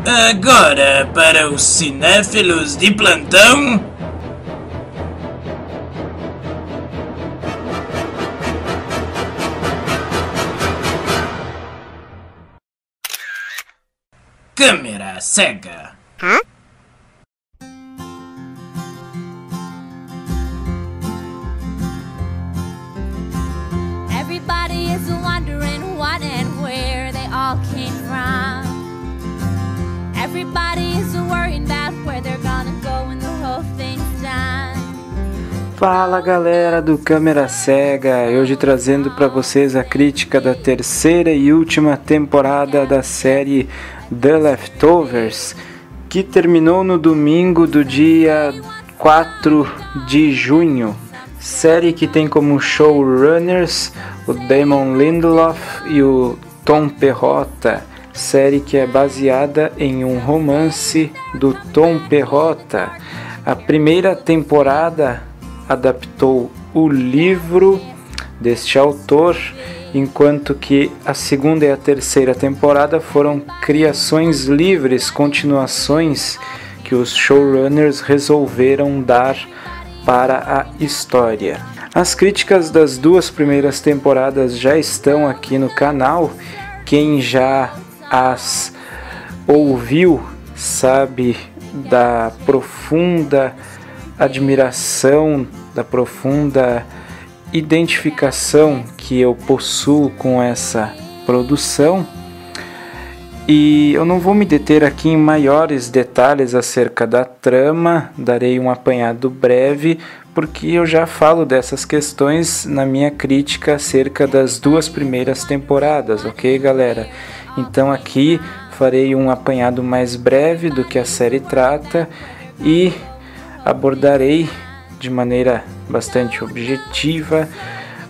Agora, para os cinéfilos de plantão... Câmera cega. Hã? Everybody is wondering what and where they all came from. Everybody is worrying about where they're gonna go when the whole thing's done. Fala galera do Câmera Cega, hoje trazendo para vocês a crítica da terceira e última temporada da série The Leftovers, que terminou no domingo do dia 4 de junho. Série que tem como showrunners o Damon Lindelof e o Tom Perrotta. Série que é baseada em um romance do Tom Perrotta. A primeira temporada adaptou o livro deste autor, enquanto que a segunda e a terceira temporada foram criações livres, continuações que os showrunners resolveram dar para a história. As críticas das duas primeiras temporadas já estão aqui no canal. Quem já as ouviu sabe da profunda admiração, da profunda identificação que eu possuo com essa produção. E eu não vou me deter aqui em maiores detalhes acerca da trama, darei um apanhado breve, porque eu já falo dessas questões na minha crítica acerca das duas primeiras temporadas, ok, galera? Então aqui farei um apanhado mais breve do que a série trata e abordarei de maneira bastante objetiva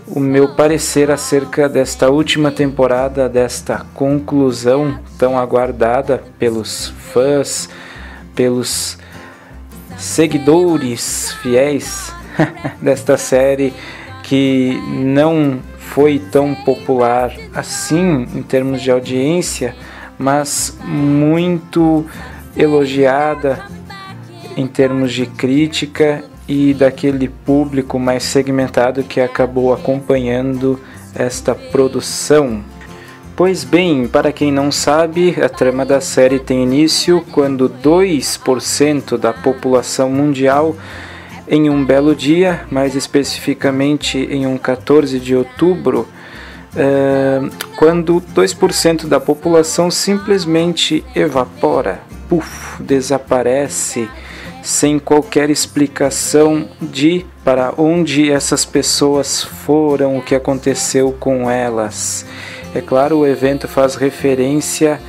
o meu parecer acerca desta última temporada, desta conclusão tão aguardada pelos fãs, pelos seguidores fiéis desta série, que não foi tão popular assim em termos de audiência, mas muito elogiada em termos de crítica e daquele público mais segmentado que acabou acompanhando esta produção. Pois bem, para quem não sabe, a trama da série tem início quando 2% da população mundial, em um belo dia, mais especificamente em um 14 de outubro, quando 2% da população simplesmente evapora, desaparece, sem qualquer explicação de para onde essas pessoas foram, o que aconteceu com elas. É claro, o evento faz referência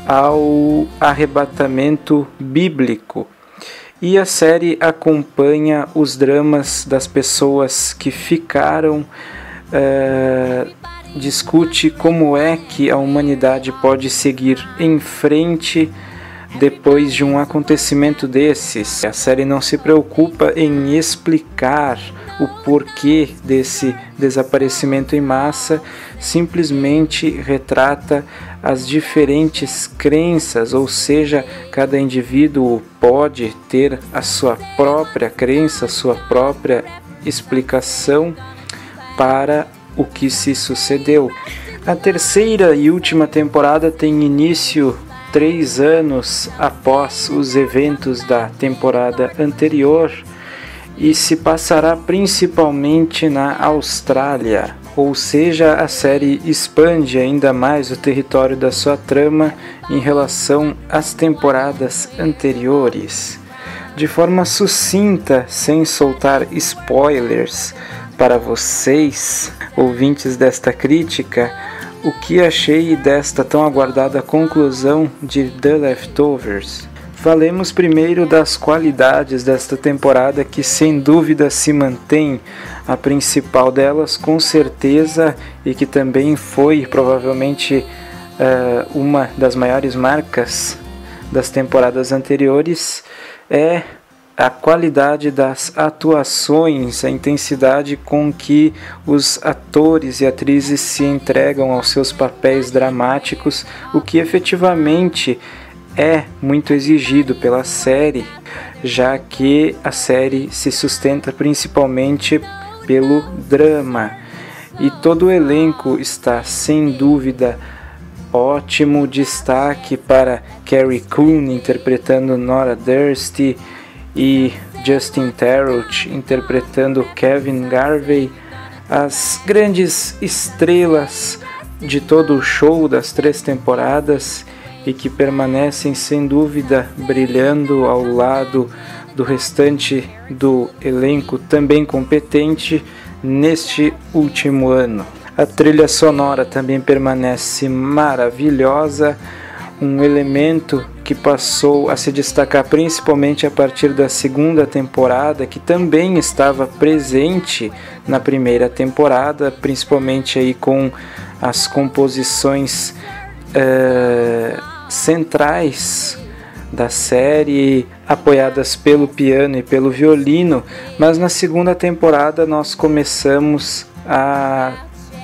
ao arrebatamento bíblico. E a série acompanha os dramas das pessoas que ficaram, discute como é que a humanidade pode seguir em frente depois de um acontecimento desses. A série não se preocupa em explicar o porquê desse desaparecimento em massa, simplesmente retrata as diferentes crenças, ou seja, cada indivíduo pode ter a sua própria crença, a sua própria explicação para o que se sucedeu. A terceira e última temporada tem início 3 anos após os eventos da temporada anterior e se passará principalmente na Austrália, ou seja, a série expande ainda mais o território da sua trama em relação às temporadas anteriores. De forma sucinta, sem soltar spoilers para vocês, ouvintes desta crítica, o que achei desta tão aguardada conclusão de The Leftovers? Falemos primeiro das qualidades desta temporada, que sem dúvida se mantém. A principal delas, com certeza, e que também foi provavelmente uma das maiores marcas das temporadas anteriores, é a qualidade das atuações, a intensidade com que os atores e atrizes se entregam aos seus papéis dramáticos, o que efetivamente é muito exigido pela série, já que a série se sustenta principalmente pelo drama. E todo o elenco está, sem dúvida, ótimo. Destaque para Carrie Coon interpretando Nora Durst e Justin Theroux interpretando Kevin Garvey, as grandes estrelas de todo o show das 3 temporadas e que permanecem sem dúvida brilhando ao lado do restante do elenco também competente neste último ano. A trilha sonora também permanece maravilhosa, um elemento que passou a se destacar principalmente a partir da 2ª temporada, que também estava presente na 1ª temporada, principalmente aí com as composições centrais da série, apoiadas pelo piano e pelo violino, mas na 2ª temporada nós começamos a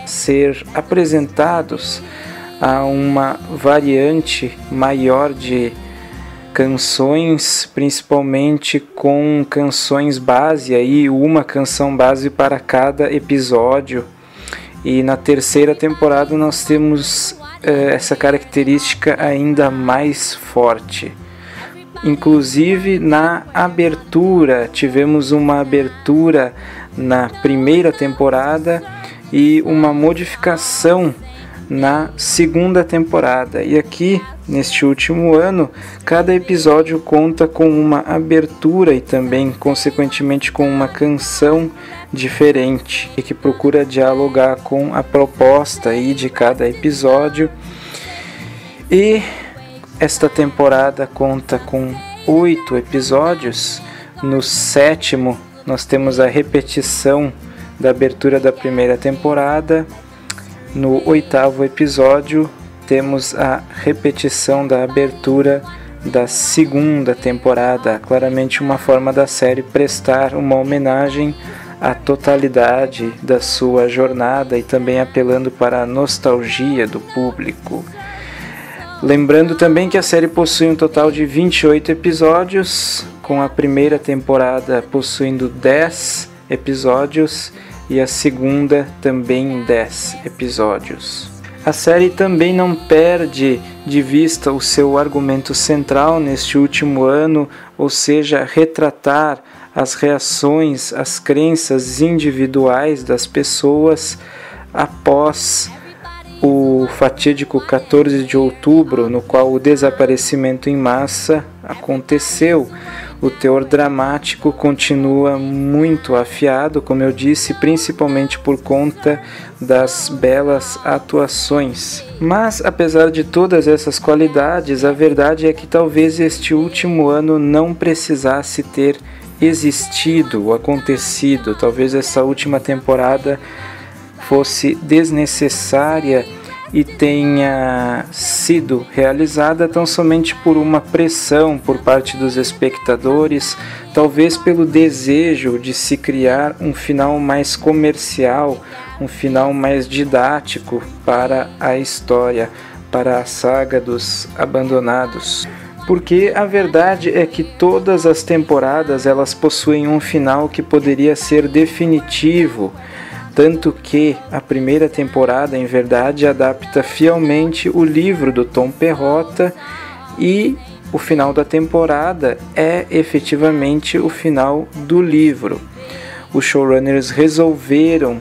ser apresentados a uma variante maior de canções, principalmente com canções base, aí uma canção base para cada episódio. E na 3ª temporada nós temos essa característica ainda mais forte. Inclusive na abertura, tivemos uma abertura na 1ª temporada e uma modificação na 2ª temporada. E aqui, neste último ano, cada episódio conta com uma abertura e também, consequentemente, com uma canção diferente e que procura dialogar com a proposta aí de cada episódio. E esta temporada conta com 8 episódios. No 7º, nós temos a repetição da abertura da 1ª temporada. No 8º episódio, temos a repetição da abertura da 2ª temporada. Claramente uma forma da série prestar uma homenagem à totalidade da sua jornada e também apelando para a nostalgia do público. Lembrando também que a série possui um total de 28 episódios, com a 1ª temporada possuindo 10 episódios e a 2ª também 10 episódios. A série também não perde de vista o seu argumento central neste último ano, ou seja, retratar as reações, as crenças individuais das pessoas após o fatídico 14 de outubro, no qual o desaparecimento em massa aconteceu. O teor dramático continua muito afiado, como eu disse, principalmente por conta das belas atuações. Mas, apesar de todas essas qualidades, a verdade é que talvez este último ano não precisasse ter existido ou acontecido. Talvez essa última temporada fosse desnecessária e tenha sido realizada tão somente por uma pressão por parte dos espectadores, talvez pelo desejo de se criar um final mais comercial, um final mais didático para a história, para a saga dos Abandonados. Porque a verdade é que todas as temporadas elas possuem um final que poderia ser definitivo, tanto que a 1ª temporada, em verdade, adapta fielmente o livro do Tom Perrotta e o final da temporada é efetivamente o final do livro. Os showrunners resolveram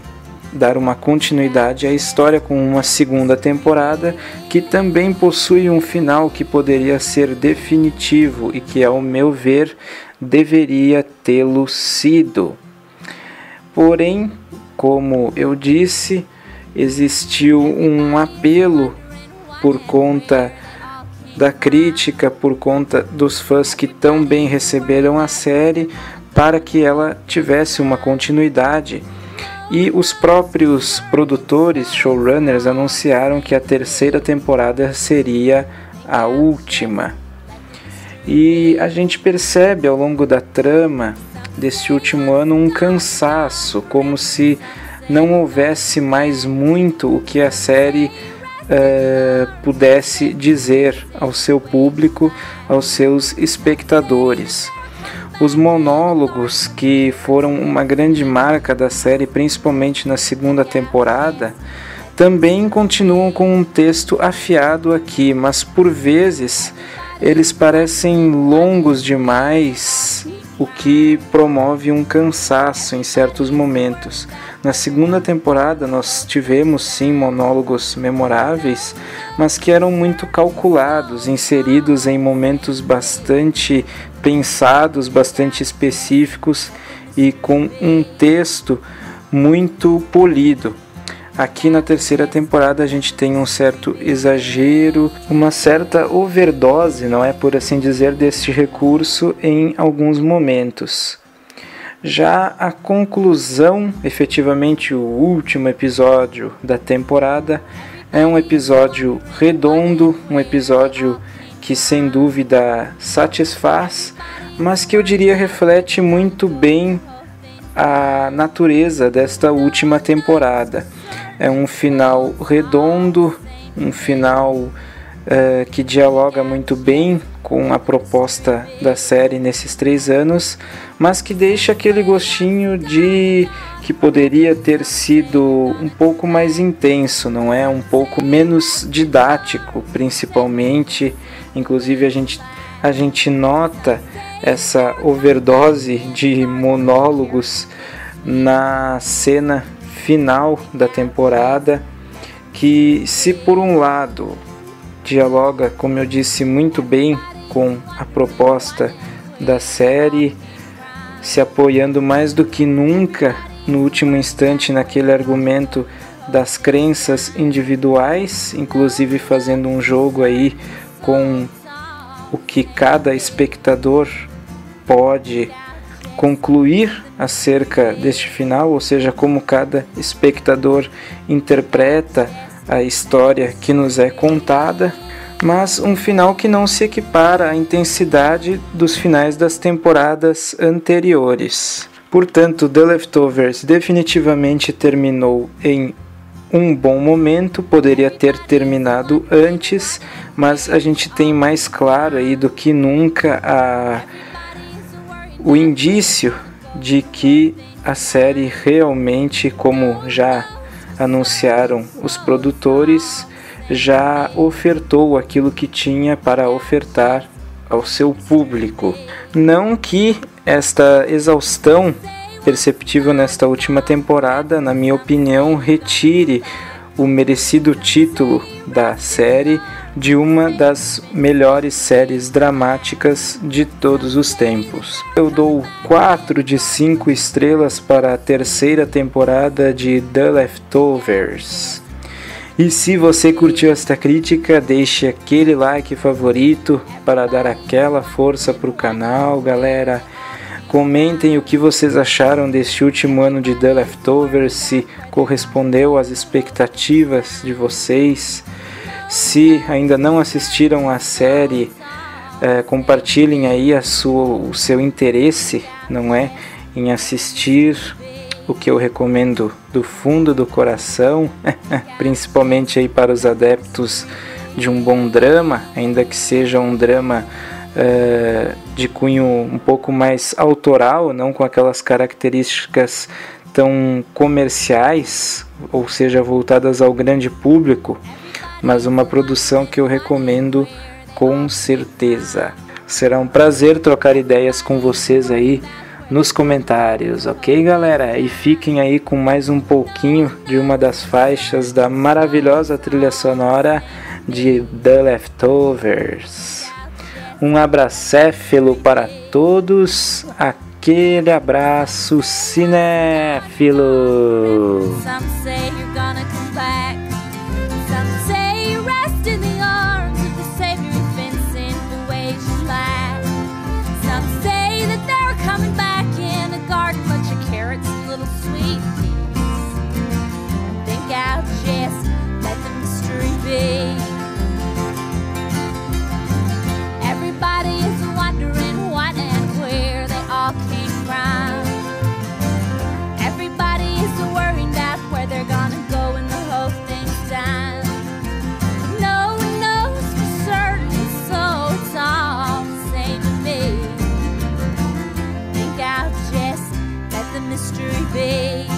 dar uma continuidade à história com uma 2ª temporada que também possui um final que poderia ser definitivo e que, ao meu ver, deveria tê-lo sido. Porém, como eu disse, existiu um apelo por conta da crítica, por conta dos fãs que tão bem receberam a série, para que ela tivesse uma continuidade. E os próprios produtores, showrunners, anunciaram que a 3ª temporada seria a última. E a gente percebe ao longo da trama deste último ano um cansaço, como se não houvesse mais muito o que a série pudesse dizer ao seu público, aos seus espectadores. Os monólogos, que foram uma grande marca da série, principalmente na segunda temporada, também continuam com um texto afiado aqui, mas por vezes eles parecem longos demais, o que promove um cansaço em certos momentos. Na segunda temporada nós tivemos sim monólogos memoráveis, mas que eram muito calculados, inseridos em momentos bastante pensados, bastante específicos e com um texto muito polido. Aqui na terceira temporada a gente tem um certo exagero, uma certa overdose, não é por assim dizer, deste recurso em alguns momentos. Já a conclusão, efetivamente o último episódio da temporada, é um episódio redondo, um episódio que sem dúvida satisfaz, mas que eu diria reflete muito bem a natureza desta última temporada. É um final redondo, um final que dialoga muito bem com a proposta da série nesses 3 anos, mas que deixa aquele gostinho de que poderia ter sido um pouco mais intenso, não é? Um pouco menos didático, principalmente. Inclusive a gente nota essa overdose de monólogos na cena final da temporada, que, se por um lado dialoga, como eu disse, muito bem com a proposta da série, se apoiando mais do que nunca no último instante naquele argumento das crenças individuais, inclusive fazendo um jogo aí com o que cada espectador pode concluir acerca deste final, ou seja, como cada espectador interpreta a história que nos é contada, mas um final que não se equipara à intensidade dos finais das temporadas anteriores. Portanto, The Leftovers definitivamente terminou em um bom momento, poderia ter terminado antes, mas a gente tem mais claro aí do que nunca o indício de que a série realmente, como já anunciaram os produtores, já ofertou aquilo que tinha para ofertar ao seu público. Não que esta exaustão perceptível nesta última temporada, na minha opinião, retire o merecido título da série de uma das melhores séries dramáticas de todos os tempos. Eu dou 4 de 5 estrelas para a terceira temporada de The Leftovers. E se você curtiu esta crítica, deixe aquele like favorito para dar aquela força para o canal, galera. Comentem o que vocês acharam deste último ano de The Leftovers, se correspondeu às expectativas de vocês. Se ainda não assistiram à série, compartilhem aí o seu interesse, não é, em assistir, o que eu recomendo do fundo do coração, principalmente aí para os adeptos de um bom drama, ainda que seja um drama de cunho um pouco mais autoral, não com aquelas características tão comerciais, ou seja, voltadas ao grande público, mas uma produção que eu recomendo com certeza. Será um prazer trocar ideias com vocês aí nos comentários, ok, galera? E fiquem aí com mais um pouquinho de uma das faixas da maravilhosa trilha sonora de The Leftovers. Um abracéfilo para todos, aquele abraço cinéfilo! Some say you're gonna come back. Some say you rest in the arms of the Savior who's been sent the ways you lack. Some say that they're coming back in a garden, bunch of carrots and little sweet peas. And think I'll just let the mystery be. Everybody is wondering what and where they all came from. Everybody is worried about where they're going. mystery be?